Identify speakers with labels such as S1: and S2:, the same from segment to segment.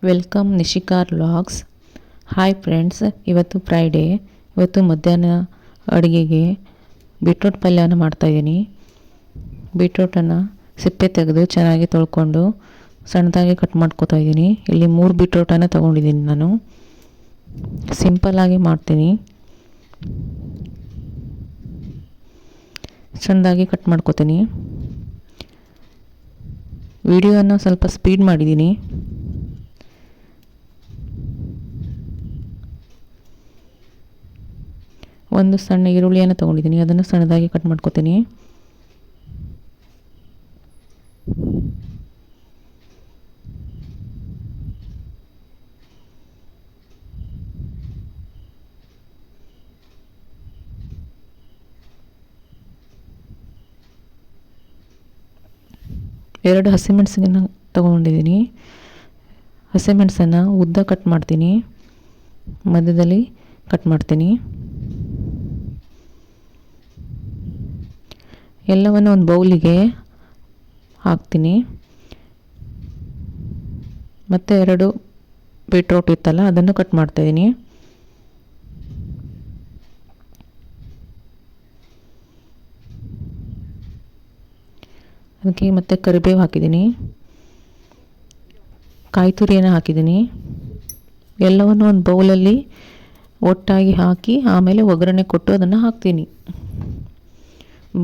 S1: Welcome Nishikar vlogs. Hi friends, ಇವತ್ತು Friday. ಇವತ್ತು ಮಧ್ಯಾಹ್ನ ಅಡುಗೆಗೆ ಬೀಟ್ರೂಟ್ ಪಲ್ಯನ ಮಾಡ್ತಾಯಿದ್ದೀನಿ. ಬೀಟ್ರೂಟನ್ನು ಸಿಪ್ಪೆ ತೆಗೆದು ಚೆನ್ನಾಗಿ ತೊಳ್ಕೊಂಡು ಸಣ್ಣದಾಗಿ ಕಟ್ ಮಾಡ್ಕೊತಾ ಇದ್ದೀನಿ. ಇಲ್ಲಿ 3 ಬೀಟ್ರೂಟನ್ನು ತೊಗೊಂಡಿದ್ದೀನಿ ನಾನು. ಸಿಂಪಲ್ಲಾಗಿ ಮಾಡ್ತೀನಿ. ಸಣ್ಣದಾಗಿ ಕಟ್ ಮಾಡ್ಕೊತೀನಿ. ವಿಡಿಯೋನ ಸ್ವಲ್ಪ ಸ್ಪೀಡ್ ಮಾಡಿದ್ದೀನಿ. ಒಂದು ಸಣ್ಣ ಈರುಳ್ಳಿಯನ್ನು ತೊಗೊಂಡಿದ್ದೀನಿ, ಅದನ್ನು ಸಣ್ಣದಾಗಿ ಕಟ್ ಮಾಡ್ಕೊತೀನಿ. ಎರಡು ಹಸಿಮೆಣಸನ್ನು ತೊಗೊಂಡಿದ್ದೀನಿ. ಹಸಿಮೆಣಸನ್ನು ಉದ್ದ ಕಟ್ ಮಾಡ್ತೀನಿ, ಮಧ್ಯದಲ್ಲಿ ಕಟ್ ಮಾಡ್ತೀನಿ. ಎಲ್ಲವನ್ನು ಒಂದು ಬೌಲಿಗೆ ಹಾಕ್ತೀನಿ. ಮತ್ತು 2 ಬೀಟ್ರೂಟ್ ಇತ್ತಲ್ಲ ಅದನ್ನು ಕಟ್ ಮಾಡ್ತಾಯಿದ್ದೀನಿ. ಅದಕ್ಕೆ ಮತ್ತು ಕರಿಬೇವು ಹಾಕಿದ್ದೀನಿ, ಕಾಯಿ ತುರಿಯನ್ನು ಹಾಕಿದ್ದೀನಿ. ಎಲ್ಲವನ್ನು ಒಂದು ಬೌಲಲ್ಲಿ ಒಟ್ಟಾಗಿ ಹಾಕಿ ಆಮೇಲೆ ಒಗ್ಗರಣೆ ಕೊಟ್ಟು ಅದನ್ನು ಹಾಕ್ತೀನಿ.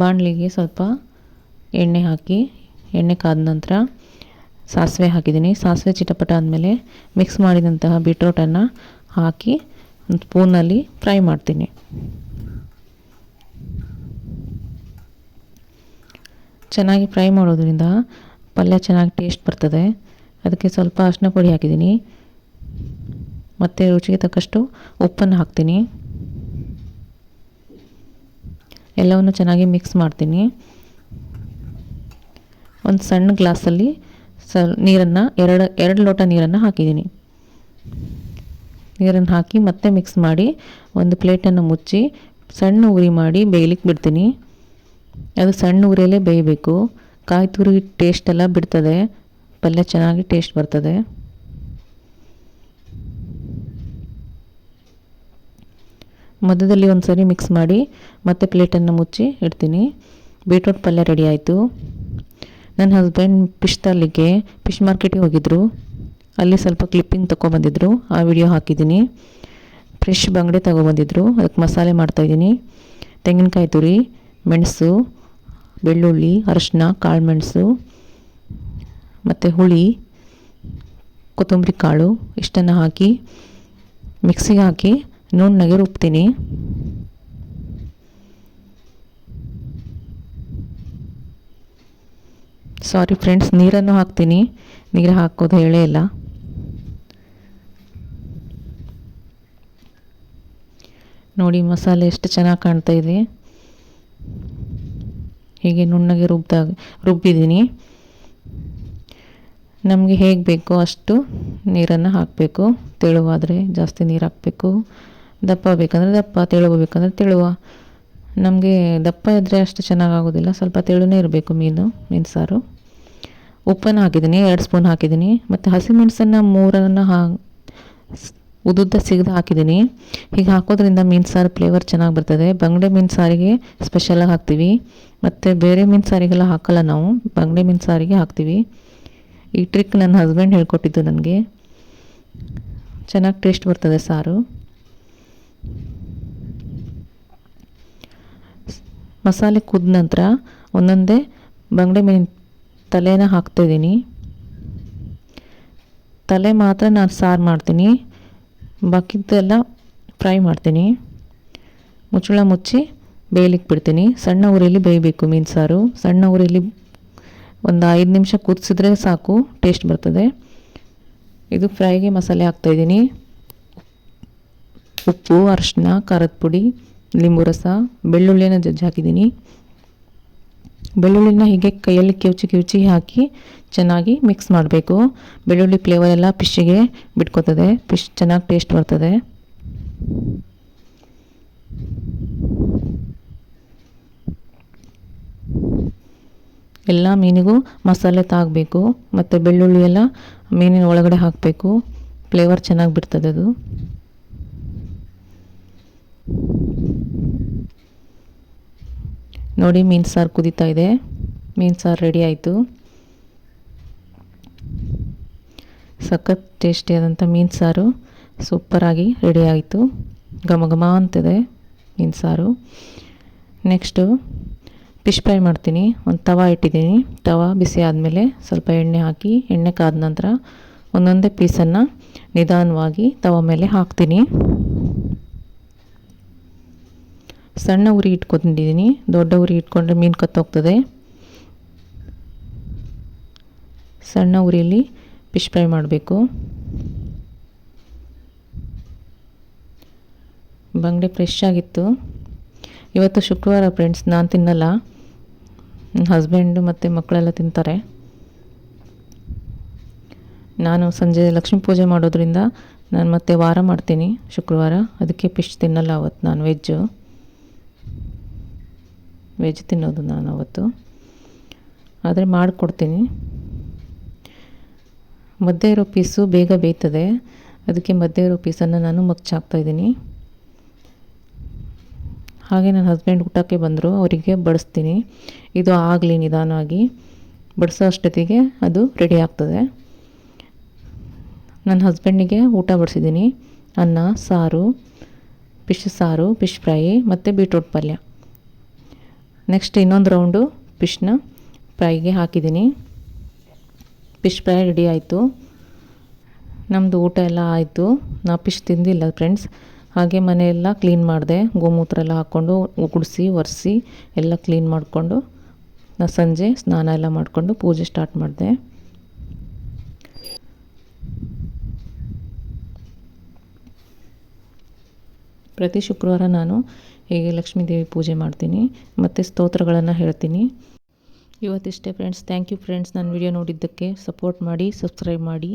S1: ಬಾಣಲಿಗೆ ಸ್ವಲ್ಪ ಎಣ್ಣೆ ಹಾಕಿ, ಎಣ್ಣೆ ಕಾದ ನಂತರ ಸಾಸಿವೆ ಹಾಕಿದ್ದೀನಿ. ಸಾಸಿವೆ ಚಿಟಪಟ ಆದಮೇಲೆ ಮಿಕ್ಸ್ ಮಾಡಿದಂತಹ ಬೀಟ್ರೂಟನ್ನು ಹಾಕಿ ಒಂದು ಸ್ಪೂನಲ್ಲಿ ಫ್ರೈ ಮಾಡ್ತೀನಿ. ಚೆನ್ನಾಗಿ ಫ್ರೈ ಮಾಡೋದ್ರಿಂದ ಪಲ್ಯ ಚೆನ್ನಾಗಿ ಟೇಸ್ಟ್ ಬರ್ತದೆ. ಅದಕ್ಕೆ ಸ್ವಲ್ಪ ಅರಿಶಿನ ಪುಡಿ ಹಾಕಿದ್ದೀನಿ, ಮತ್ತು ರುಚಿಗೆ ತಕ್ಕಷ್ಟು ಉಪ್ಪನ್ನು ಹಾಕ್ತೀನಿ. ಎಲ್ಲವನ್ನು ಚೆನ್ನಾಗಿ ಮಿಕ್ಸ್ ಮಾಡ್ತೀನಿ. ಒಂದು ಸಣ್ಣ ಗ್ಲಾಸಲ್ಲಿ ನೀರನ್ನು ಎರಡು ಲೋಟ ನೀರನ್ನು ಹಾಕಿದ್ದೀನಿ. ನೀರನ್ನು ಹಾಕಿ ಮತ್ತೆ ಮಿಕ್ಸ್ ಮಾಡಿ ಒಂದು ಪ್ಲೇಟನ್ನು ಮುಚ್ಚಿ ಸಣ್ಣ ಉರಿ ಮಾಡಿ ಬೇಯಲಿಕ್ಕೆ ಬಿಡ್ತೀನಿ. ಅದು ಸಣ್ಣ ಉರಿಯಲ್ಲೇ ಬೇಯಬೇಕು. ಕಾಯಿ ತುರಿ ಟೇಸ್ಟೆಲ್ಲ ಬಿಡ್ತದೆ, ಪಲ್ಯ ಚೆನ್ನಾಗಿ ಟೇಸ್ಟ್ ಬರ್ತದೆ. ಮಧ್ಯದಲ್ಲಿ ಒಂದು ಸರಿ ಮಿಕ್ಸ್ ಮಾಡಿ ಮತ್ತೆ ಪ್ಲೇಟನ್ನು ಮುಚ್ಚಿ ಇಡ್ತೀನಿ. ಬೀಟ್ರೂಟ್ ಪಲ್ಯ ರೆಡಿ ಆಯಿತು. ನನ್ನ ಹಸ್ಬೆಂಡ್ ಫಿಶ್ ಮಾರ್ಕೆಟಿಗೆ ಹೋಗಿದ್ದರು. ಅಲ್ಲಿ ಸ್ವಲ್ಪ ಕ್ಲಿಪ್ಪಿಂಗ್ ತೊಗೊಬಂದಿದ್ರು, ಆ ವಿಡಿಯೋ ಹಾಕಿದ್ದೀನಿ. ಫ್ರೆಶ್ ಬಂಗಡೆ ತೊಗೊಬಂದಿದ್ರು, ಅದಕ್ಕೆ ಮಸಾಲೆ ಮಾಡ್ತಾಯಿದ್ದೀನಿ. ತೆಂಗಿನಕಾಯಿ ತುರಿ, ಮೆಣಸು, ಬೆಳ್ಳುಳ್ಳಿ, ಅರಿಶಿನ, ಕಾಳು ಮೆಣಸು, ಮತ್ತು ಹುಳಿ, ಕೊತ್ತಂಬರಿ ಕಾಳು ಇಷ್ಟನ್ನು ಹಾಕಿ ಮಿಕ್ಸಿಗೆ ಹಾಕಿ ನುಣ್ಣಗೆ ರುಬ್ತೀನಿ. ಸಾರಿ ಫ್ರೆಂಡ್ಸ್, ನೀರನ್ನು ಹಾಕ್ತೀನಿ. ನೀರು ಹಾಕೋದು ಹೇಳೇ ಇಲ್ಲ. ನೋಡಿ ಮಸಾಲೆ ಎಷ್ಟು ಚೆನ್ನಾಗಿ ಕಾಣ್ತಾ ಇದೆ. ಹೀಗೆ ನುಣ್ಣಗೆ ರುಬ್ಬಿದ್ದೀನಿ. ನಮಗೆ ಹೇಗೆ ಬೇಕೋ ಅಷ್ಟು ನೀರನ್ನು ಹಾಕಬೇಕು. ತೆಳುವಾದರೆ ಜಾಸ್ತಿ ನೀರು ಹಾಕಬೇಕು, ದಪ್ಪ ಬೇಕಂದರೆ ದಪ್ಪ, ತೆಳುವು ಬೇಕಂದರೆ ತೆಳುವ. ನಮಗೆ ದಪ್ಪ ಇದ್ದರೆ ಅಷ್ಟು ಚೆನ್ನಾಗಾಗೋದಿಲ್ಲ, ಸ್ವಲ್ಪ ತೆಳುನೇ ಇರಬೇಕು ಮೀನು ಸಾರು. ಉಪ್ಪನ್ನು ಹಾಕಿದ್ದೀನಿ, 2 ಸ್ಪೂನ್ ಹಾಕಿದ್ದೀನಿ. ಮತ್ತು ಹಸಿಮೆಣಸನ್ನು 3 ಉದ್ದುದ್ದ ಸಿಗದು ಹಾಕಿದ್ದೀನಿ. ಹೀಗೆ ಹಾಕೋದ್ರಿಂದ ಮೀನು ಸಾರು ಫ್ಲೇವರ್ ಚೆನ್ನಾಗಿ ಬರ್ತದೆ. ಬಂಗಡೆ ಮೀನು ಸಾರಿಗೆ ಸ್ಪೆಷಲಾಗಿ ಹಾಕ್ತೀವಿ, ಮತ್ತು ಬೇರೆ ಮೀನು ಸಾರಿಗೆಲ್ಲ ಹಾಕಲ್ಲ ನಾವು, ಬಂಗಡೆ ಮೀನು ಸಾರಿಗೆ ಹಾಕ್ತೀವಿ. ಈ ಟ್ರಿಕ್ ನನ್ನ ಹಸ್ಬೆಂಡ್ ಹೇಳ್ಕೊಟ್ಟಿದ್ದು ನನಗೆ. ಚೆನ್ನಾಗಿ ಟೇಸ್ಟ್ ಬರ್ತದೆ ಸಾರು. ಮಸಾಲೆ ಕುದ್ದ ನಂತರ ಒಂದೊಂದೇ ಬಂಗಡೆ ಮೀನು ತಲೆನ ಹಾಕ್ತಾಯಿದ್ದೀನಿ. ತಲೆ ಮಾತ್ರ ನಾನು ಸಾರು ಮಾಡ್ತೀನಿ, ಬಾಕಿದ್ದೆಲ್ಲ ಫ್ರೈ ಮಾಡ್ತೀನಿ. ಮುಚ್ಚಳ ಮುಚ್ಚಿ ಬೇಯಲಿಕ್ಕೆ ಬಿಡ್ತೀನಿ. ಸಣ್ಣ ಉರಿಯಲ್ಲಿ ಬೇಯಬೇಕು ಮೀನು ಸಾರು. ಸಣ್ಣ ಉರಿಯಲ್ಲಿ ಒಂದು 5 ನಿಮಿಷ ಕುದಿಸಿದ್ರೆ ಸಾಕು, ಟೇಸ್ಟ್ ಬರ್ತದೆ. ಇದು ಫ್ರೈಗೆ ಮಸಾಲೆ ಹಾಕ್ತಾಯಿದ್ದೀನಿ. ಉಪ್ಪು, ಅರಿಶಿನ, ಖಾರದ ಪುಡಿ, ಲಿಂಬು ರಸ, ಬೆಳ್ಳುಳ್ಳಿನ ಜಜ್ಜಿ ಹಾಕಿದ್ದೀನಿ. ಬೆಳ್ಳುಳ್ಳಿನ ಹೀಗೆ ಕೈಯಲ್ಲಿ ಕಿವುಚಿ ಹಾಕಿ ಚೆನ್ನಾಗಿ ಮಿಕ್ಸ್ ಮಾಡಬೇಕು. ಬೆಳ್ಳುಳ್ಳಿ ಫ್ಲೇವರ್ ಎಲ್ಲ ಫಿಶ್ಶಿಗೆ ಬಿಟ್ಕೋತದೆ, ಫಿಶ್ ಚೆನ್ನಾಗಿ ಟೇಸ್ಟ್ ಬರ್ತದೆ. ಎಲ್ಲ ಮೀನಿಗೂ ಮಸಾಲೆ ತಾಗಬೇಕು. ಮತ್ತು ಬೆಳ್ಳುಳ್ಳಿ ಎಲ್ಲ ಮೀನಿನ ಒಳಗಡೆ ಹಾಕಬೇಕು, ಫ್ಲೇವರ್ ಚೆನ್ನಾಗಿ ಬಿಡ್ತದೆ ಅದು. ನೋಡಿ ಮೀನು ಸಾರು ಕುದೀತಾ ಇದೆ. ಮೀನು ಸಾರು ರೆಡಿ ಆಯಿತು. ಸಖತ್ ಟೇಸ್ಟಿಯಾದಂಥ ಮೀನು ಸಾರು ಸೂಪರಾಗಿ ರೆಡಿ ಆಯಿತು. ಘಮ ಘಮ ಅಂತಿದೆ ಮೀನು ಸಾರು. ನೆಕ್ಸ್ಟು ಫಿಶ್ ಫ್ರೈ ಮಾಡ್ತೀನಿ. ಒಂದು ತವ ಇಟ್ಟಿದ್ದೀನಿ. ತವ ಬಿಸಿ ಆದಮೇಲೆ ಸ್ವಲ್ಪ ಎಣ್ಣೆ ಹಾಕಿ, ಎಣ್ಣೆ ಕಾದ ನಂತರ ಒಂದೊಂದೇ ಪೀಸನ್ನು ನಿಧಾನವಾಗಿ ತವ ಮೇಲೆ ಹಾಕ್ತೀನಿ. ಸಣ್ಣ ಉರಿ ಇಟ್ಕೊಂಡಿದ್ದೀನಿ. ದೊಡ್ಡ ಉರಿ ಇಟ್ಕೊಂಡ್ರೆ ಮೀನು ಕತ್ತೋಗ್ತದೆ. ಸಣ್ಣ ಉರಿಯಲ್ಲಿ ಫಿಶ್ ಫ್ರೈ ಮಾಡಬೇಕು. ಬಂಗಡೆ ಫ್ರೆಶ್ ಆಗಿತ್ತು. ಇವತ್ತು ಶುಕ್ರವಾರ ಫ್ರೆಂಡ್ಸ್, ನಾನು ತಿನ್ನಲ್ಲ, ನನ್ನ ಹಸ್ಬೆಂಡು ಮತ್ತು ಮಕ್ಕಳೆಲ್ಲ ತಿಂತಾರೆ. ನಾನು ಸಂಜೆ ಲಕ್ಷ್ಮೀ ಪೂಜೆ ಮಾಡೋದ್ರಿಂದ ನಾನು ಮತ್ತೆ ವಾರ ಮಾಡ್ತೀನಿ ಶುಕ್ರವಾರ, ಅದಕ್ಕೆ ಫಿಶ್ ತಿನ್ನಲ್ಲ ಅವತ್ತು. ನಾನು ವೆಜ್ ತಿನ್ನೋದು ನಾನು ಅವತ್ತು, ಆದರೆ ಮಾಡಿಕೊಡ್ತೀನಿ. ಮಧ್ಯೆ ಇರೋ ಪೀಸು ಬೇಗ ಬೇಯ್ತದೆ, ಅದಕ್ಕೆ ಮಧ್ಯೆ ಇರೋ ಪೀಸನ್ನು ನಾನು ಮಗ್ಚಾಕ್ತಾಯಿದ್ದೀನಿ. ಹಾಗೆ ನನ್ನ ಹಸ್ಬೆಂಡ್ ಊಟಕ್ಕೆ ಬಂದರು, ಅವರಿಗೆ ಬಡಿಸ್ತೀನಿ. ಇದು ಆಗಲಿ ನಿಧಾನವಾಗಿ, ಬಡಿಸೋ ಅಷ್ಟೊತ್ತಿಗೆ ಅದು ರೆಡಿ ಆಗ್ತದೆ. ನನ್ನ ಹಸ್ಬೆಂಡಿಗೆ ಊಟ ಬಡಿಸಿದ್ದೀನಿ. ಅನ್ನ, ಸಾರು, ಫಿಶ್ ಫ್ರೈ ಮತ್ತು ಬೀಟ್ರೂಟ್ ಪಲ್ಯ. ನೆಕ್ಸ್ಟ್ ಇನ್ನೊಂದು ರೌಂಡು ಫಿಶ್ನ ಫ್ರೈಗೆ ಹಾಕಿದ್ದೀನಿ. ಫಿಶ್ ಫ್ರೈ ರೆಡಿ ಆಯಿತು. ನಮ್ಮದು ಊಟ ಎಲ್ಲ ಆಯಿತು. ನಾ ಫಿಶ್ ತಿಂದಿಲ್ಲ ಫ್ರೆಂಡ್ಸ್. ಹಾಗೆ ಮನೆಯೆಲ್ಲ ಕ್ಲೀನ್ ಮಾಡಿದೆ. ಗೋಮೂತ್ರ ಎಲ್ಲ ಹಾಕ್ಕೊಂಡು ಗುಡಿಸಿ ಒರೆಸಿ ಎಲ್ಲ ಕ್ಲೀನ್ ಮಾಡಿಕೊಂಡು ನಾ ಸಂಜೆ ಸ್ನಾನ ಎಲ್ಲ ಮಾಡಿಕೊಂಡು ಪೂಜೆ ಸ್ಟಾರ್ಟ್ ಮಾಡಿದೆ. ಪ್ರತಿ ಶುಕ್ರವಾರ ನಾನು ಹೀಗೆ ಲಕ್ಷ್ಮೀ ದೇವಿ ಪೂಜೆ ಮಾಡ್ತೀನಿ ಮತ್ತು ಸ್ತೋತ್ರಗಳನ್ನು ಹೇಳ್ತೀನಿ. ಇವತ್ತಿಷ್ಟೇ ಫ್ರೆಂಡ್ಸ್. ಥ್ಯಾಂಕ್ ಯು ಫ್ರೆಂಡ್ಸ್, ನನ್ನ ವಿಡಿಯೋ ನೋಡಿದ್ದಕ್ಕೆ. ಸಪೋರ್ಟ್ ಮಾಡಿ, ಸಬ್ಸ್ಕ್ರೈಬ್ ಮಾಡಿ.